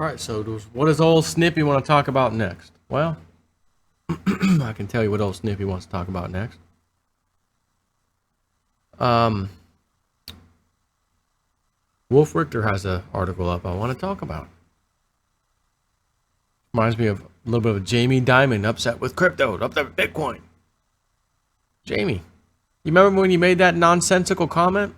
All right, so what does old Snippy want to talk about next? Well, I can tell you what old Snippy wants to talk about next. Wolf Richter has an article up I want to talk about. Reminds me of a little bit of Jamie Dimon upset with crypto, upset with Bitcoin. Jamie, you remember when you made that nonsensical comment?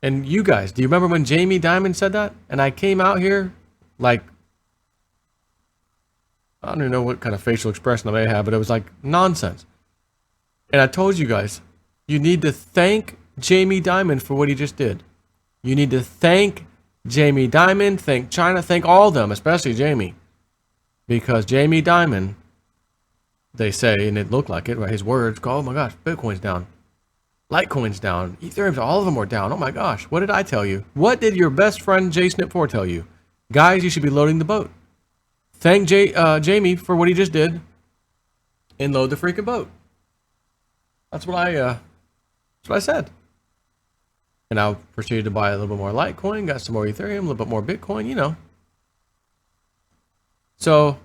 And you guys, do you remember when Jamie Dimon said that? And I came out here like, I don't even know what kind of facial expression I may have, but it was like nonsense. And I told you guys, you need to thank Jamie Dimon for what he just did. You need to thank Jamie Dimon, thank China, thank all of them, especially Jamie. Because Jamie Dimon, they say, and it looked like it, right? His words go, oh my gosh, Bitcoin's down. Litecoin's down. Ethereum's, all of them were down. Oh my gosh, what did I tell you? What did your best friend JSnip4 tell you? Guys, you should be loading the boat. Thank Jamie for what he just did and load the freaking boat. That's what I said. And I proceeded to buy a little bit more Litecoin, got some more Ethereum, a little bit more Bitcoin, you know. So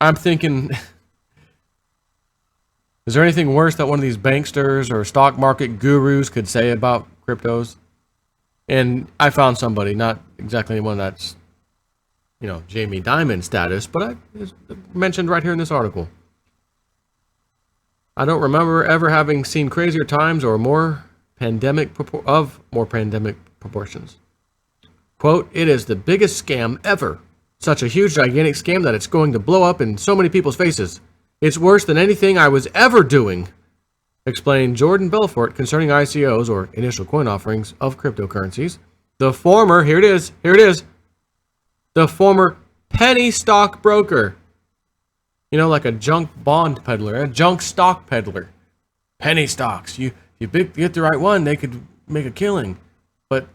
I'm thinking, is there anything worse that one of these banksters or stock market gurus could say about cryptos? And I found somebody, not exactly anyone that's, you know, Jamie Dimon status, but it's mentioned right here in this article. I don't remember ever having seen crazier times or more pandemic proportions. Quote, it is the biggest scam ever. Such a huge, gigantic scam that it's going to blow up in so many people's faces. It's worse than anything I was ever doing, explained Jordan Belfort concerning ICOs, or initial coin offerings, of cryptocurrencies. The former, here it is, the former penny stock broker. You know, like a junk bond peddler, a junk stock peddler. Penny stocks. You get the right one, they could make a killing. But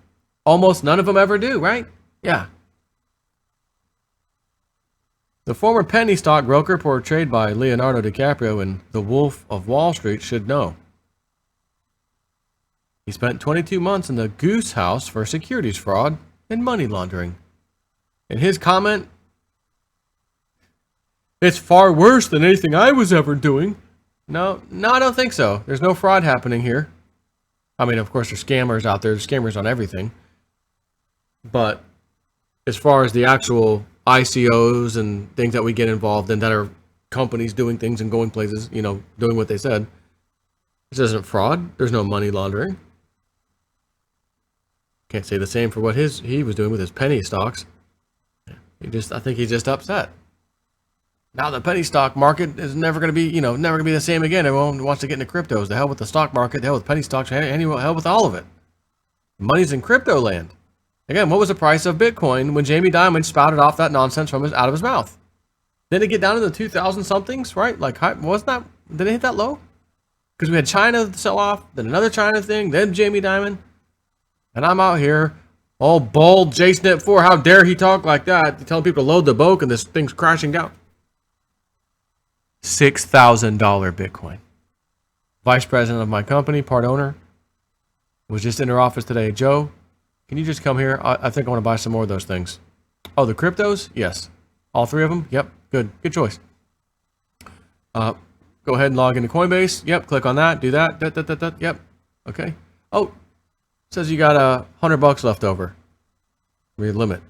almost none of them ever do, right? Yeah. The former penny stock broker portrayed by Leonardo DiCaprio in The Wolf of Wall Street should know. He spent 22 months in the Goose House for securities fraud and money laundering. In his comment, it's far worse than anything I was ever doing. No, I don't think so. There's no fraud happening here. I mean, of course, there's scammers out there. There's scammers on everything. But as far as the actual ICOs and things that we get involved in that are companies doing things and going places, you know, doing what they said, this isn't fraud. There's no money laundering. Can't say the same for what he was doing with his penny stocks. I think he's just upset. Now the penny stock market is never going to be, never going to be the same again. Everyone wants to get into cryptos. The hell with the stock market, the hell with penny stocks, the hell with all of it. Money's in crypto land. Again, what was the price of Bitcoin when Jamie Dimon spouted off that nonsense out of his mouth? Didn't it get down to the 2,000 somethings, right? Like, wasn't that, did it hit that low? Because we had China sell off, then another China thing, then Jamie Dimon. And I'm out here, all bold, JSnip4, how dare he talk like that, telling people to load the boat and this thing's crashing down. $6,000 Bitcoin. Vice president of my company, part owner, was just in her office today. Joe, can you just come here? I think I want to buy some more of those things. Oh, the cryptos? Yes. All three of them? Yep. Good choice. Go ahead and log into Coinbase. Yep. Click on that. Do that. Yep. Okay. Oh, it says you got $100 left over. Limit.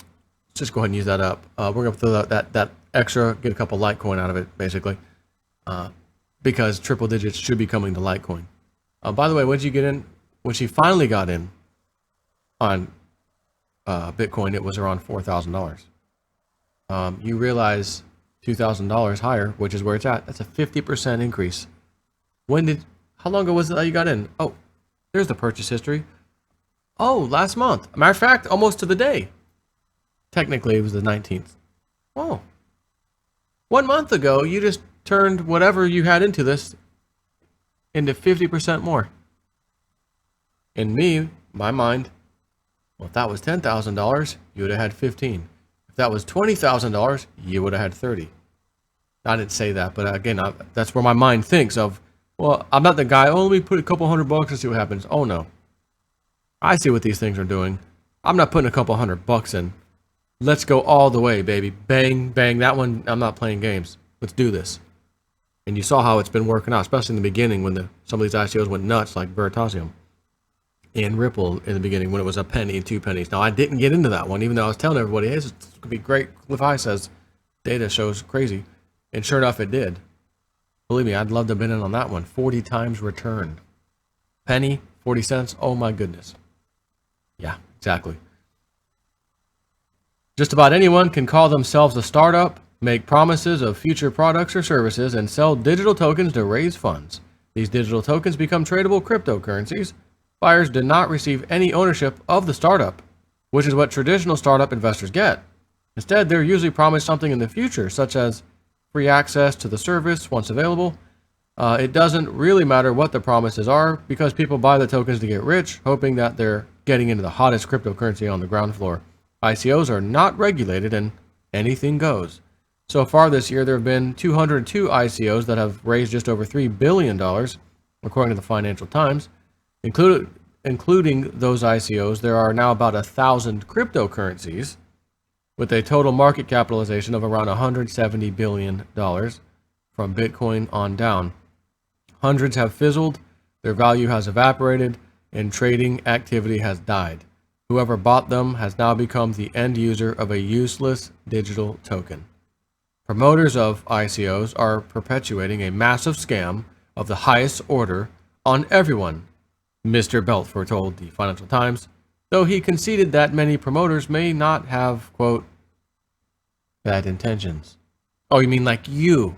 Let's just go ahead and use that up. We're going to throw that extra, get a couple Litecoin out of it, basically. Because triple digits should be coming to Litecoin. By the way, when did you get in? When she finally got in on Bitcoin, it was around $4,000. You realize $2,000 higher, which is where it's at. That's a 50% increase. How long ago was it that you got in? Oh, there's the purchase history. Oh, last month. Matter of fact, almost to the day. Technically, it was the 19th. Oh. 1 month ago, you just turned whatever you had into this into 50% more. In my mind, well, if that was $10,000, you would have had 15. If that was $20,000, you would have had 30. I didn't say that, but again, that's where my mind thinks of, well, I'm not the guy, oh, let me put a couple $100 and see what happens. Oh, no. I see what these things are doing. I'm not putting a couple $100 in. Let's go all the way, baby. Bang, bang. That one, I'm not playing games. Let's do this. And you saw how it's been working out, especially in the beginning when some of these ICOs went nuts, like Veritasium and Ripple in the beginning when it was a penny, 2 pennies. Now, I didn't get into that one, even though I was telling everybody, hey, this could be great. Cliff High says data shows crazy. And sure enough, it did. Believe me, I'd love to have been in on that one. 40 times return. Penny, 40 cents. Oh, my goodness. Yeah, exactly. Just about anyone can call themselves a startup, make promises of future products or services, and sell digital tokens to raise funds. These digital tokens become tradable cryptocurrencies. Buyers do not receive any ownership of the startup, which is what traditional startup investors get. Instead, they're usually promised something in the future, such as free access to the service once available. It doesn't really matter what the promises are because people buy the tokens to get rich, hoping that they're getting into the hottest cryptocurrency on the ground floor. ICOs are not regulated and anything goes. So far this year, there have been 202 ICOs that have raised just over $3 billion, according to the Financial Times. Including those ICOs, there are now about 1,000 cryptocurrencies with a total market capitalization of around $170 billion from Bitcoin on down. Hundreds have fizzled, their value has evaporated, and trading activity has died. Whoever bought them has now become the end user of a useless digital token. Promoters of ICOs are perpetuating a massive scam of the highest order on everyone, Mr. Belfort told the Financial Times, though he conceded that many promoters may not have, quote, bad intentions. Oh, you mean like you?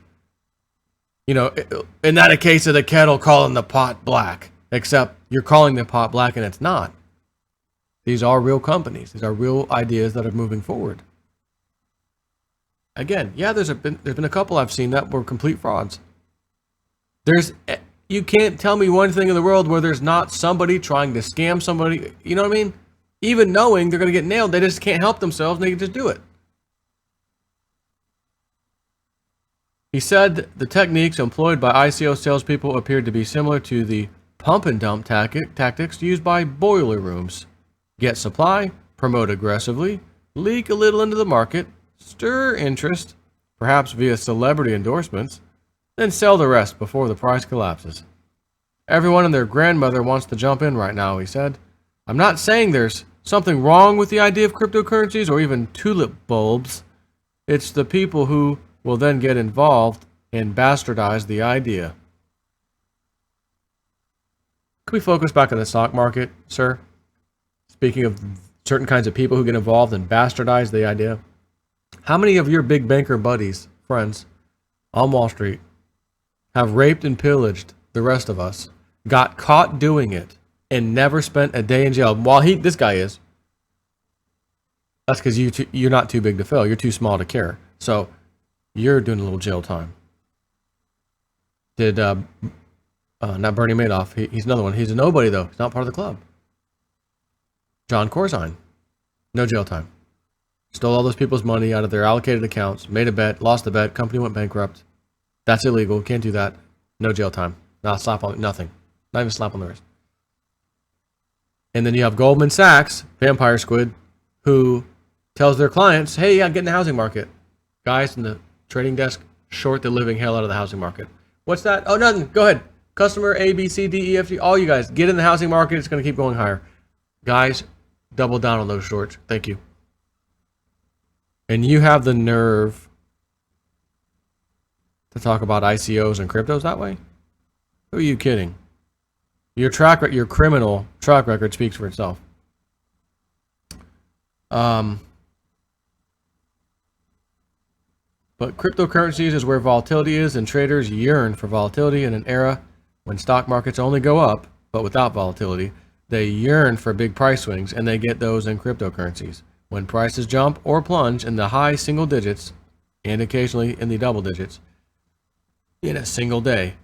You know, isn't that a case of the kettle calling the pot black? Except you're calling the pot black and it's not. These are real companies. These are real ideas that are moving forward. Again, yeah, there's been a couple I've seen that were complete frauds. You can't tell me one thing in the world where there's not somebody trying to scam somebody. You know what I mean? Even knowing they're going to get nailed, they just can't help themselves and they can just do it. He said the techniques employed by ICO salespeople appeared to be similar to the pump and dump tactics used by boiler rooms. Get supply, promote aggressively, leak a little into the market, stir interest, perhaps via celebrity endorsements, then sell the rest before the price collapses. Everyone and their grandmother wants to jump in right now, he said. I'm not saying there's something wrong with the idea of cryptocurrencies or even tulip bulbs. It's the people who will then get involved and bastardize the idea. Can we focus back on the stock market, sir? Speaking of certain kinds of people who get involved and bastardize the idea. How many of your big banker buddies, friends, on Wall Street have raped and pillaged the rest of us, got caught doing it, and never spent a day in jail? While this guy is. That's because you're not too big to fail. You're too small to care. So you're doing a little jail time. Did not Bernie Madoff? He's another one. He's a nobody though. He's not part of the club. John Corzine, no jail time. Stole all those people's money out of their allocated accounts. Made a bet, lost the bet. Company went bankrupt. That's illegal. Can't do that. No jail time. Not slap on nothing. Not even slap on the wrist. And then you have Goldman Sachs, Vampire Squid, who tells their clients, hey, yeah, get in the housing market. Guys in the trading desk short the living hell out of the housing market. What's that? Oh, nothing. Go ahead. Customer A, B, C, D, E, F, G. All you guys, get in the housing market. It's going to keep going higher. Guys, double down on those shorts. Thank you. And you have the nerve to talk about ICOs and cryptos that way? Who are you kidding? Your criminal track record speaks for itself. But cryptocurrencies is where volatility is, and traders yearn for volatility in an era when stock markets only go up, but without volatility. They yearn for big price swings, and they get those in cryptocurrencies. When prices jump or plunge in the high single digits, and occasionally in the double digits, in a single day.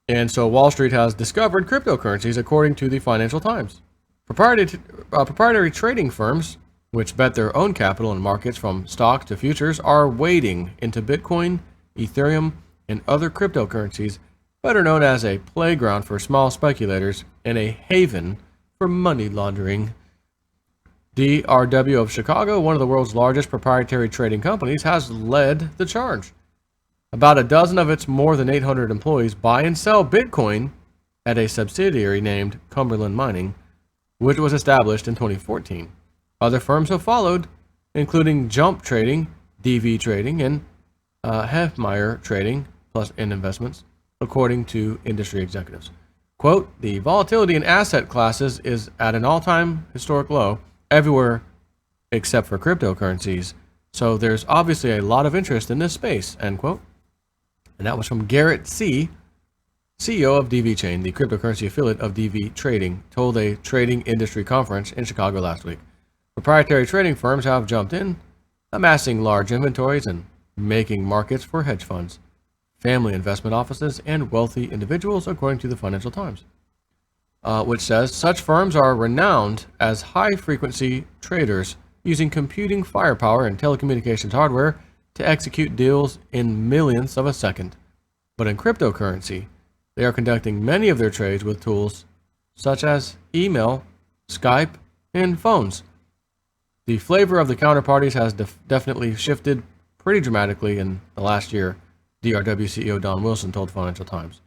And so Wall Street has discovered cryptocurrencies, according to the Financial Times. Proprietary trading firms, which bet their own capital in markets from stocks to futures, are wading into Bitcoin, Ethereum, and other cryptocurrencies, better known as a playground for small speculators and a haven for money laundering. DRW of Chicago, one of the world's largest proprietary trading companies, has led the charge. About a dozen of its more than 800 employees buy and sell Bitcoin at a subsidiary named Cumberland Mining, which was established in 2014. Other firms have followed, including Jump Trading, DV Trading, and Hefmeyer Trading, plus in investments, according to industry executives. Quote, the volatility in asset classes is at an all-time historic low everywhere except for cryptocurrencies, so there's obviously a lot of interest in this space, end quote. And that was from Garrett C., CEO of DV Chain, the cryptocurrency affiliate of DV Trading, told a trading industry conference in Chicago last week. Proprietary trading firms have jumped in, amassing large inventories and making markets for hedge funds, family investment offices, and wealthy individuals, according to the Financial Times, which says such firms are renowned as high-frequency traders using computing firepower and telecommunications hardware to execute deals in millionths of a second. But in cryptocurrency, they are conducting many of their trades with tools such as email, Skype, and phones. The flavor of the counterparties has definitely shifted pretty dramatically in the last year, DRW CEO Don Wilson told Financial Times.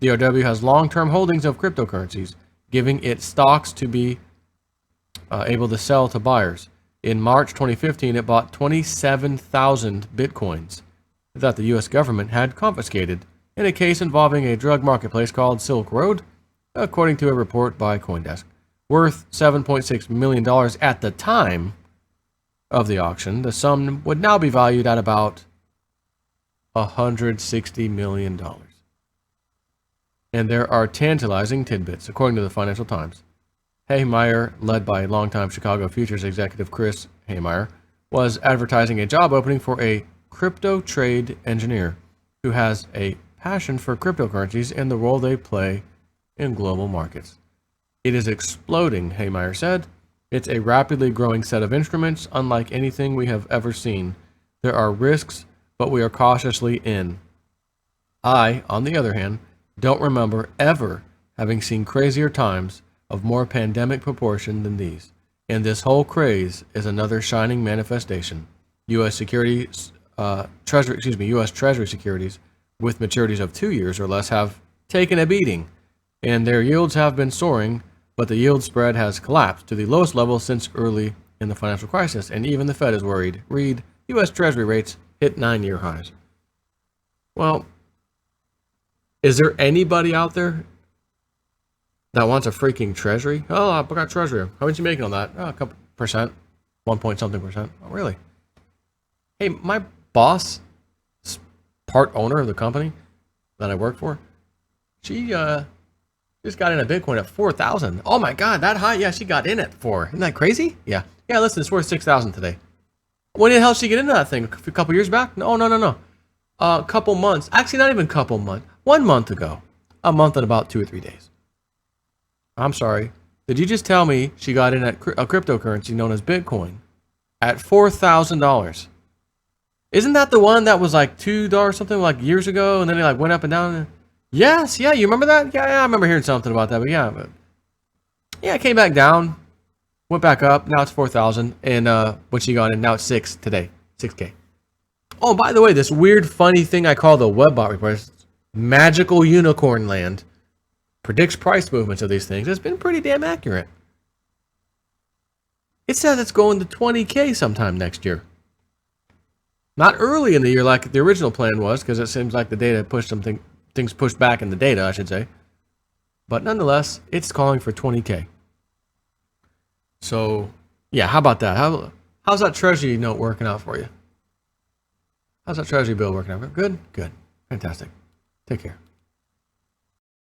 DRW has long-term holdings of cryptocurrencies, giving it stocks to be able to sell to buyers. In March 2015, it bought 27,000 bitcoins that the U.S. government had confiscated in a case involving a drug marketplace called Silk Road, according to a report by CoinDesk. Worth $7.6 million at the time of the auction, the sum would now be valued at about $160 million. And there are tantalizing tidbits, according to the Financial Times. Hefmeyer, led by longtime Chicago futures executive Chris Hefmeyer, was advertising a job opening for a crypto trade engineer who has a passion for cryptocurrencies and the role they play in global markets. It is exploding, Hefmeyer said. It's a rapidly growing set of instruments, unlike anything we have ever seen. There are risks, but we are cautiously in. I, on the other hand, don't remember ever having seen crazier times of more pandemic proportion than these. And this whole craze is another shining manifestation. U.S. Treasury securities with maturities of 2 years or less have taken a beating, and their yields have been soaring, but the yield spread has collapsed to the lowest level since early in the financial crisis, and even the Fed is worried. Read, U.S. Treasury rates hit 9-year highs. Well, is there anybody out there that wants a freaking treasury? Oh, I got treasury. How much you making on that? Oh, a couple percent, 1 point something percent. Oh, really? Hey, my boss, part owner of the company that I work for, she just got in a Bitcoin at 4,000. Oh my God, that high? Yeah, she got in at 4. Isn't that crazy? Yeah. Yeah, listen, it's worth 6,000 today. When the hell did she get into that thing? A couple years back? No. A couple months. Actually, not even a couple months. 1 month ago. A month and about 2 or 3 days. I'm sorry. Did you just tell me she got in at a cryptocurrency known as Bitcoin at $4,000? Isn't that the one that was like $2 something like years ago, and then it like went up and down? Yes, yeah, you remember that? Yeah, I remember hearing something about that, but it came back down, went back up. Now it's 4,000, and when she got in, now it's 6 today, 6K. Oh, by the way, this weird, funny thing I call the Webbot report, Magical Unicorn Land, predicts price movements of these things. It's been pretty damn accurate. It says it's going to 20K sometime next year. Not early in the year like the original plan was, because it seems like the data pushed something. Things pushed back in the data, I should say. But nonetheless, it's calling for 20K. So, yeah, how about that? How's that Treasury note working out for you? How's that Treasury bill working out? Good? Good. Fantastic. Take care.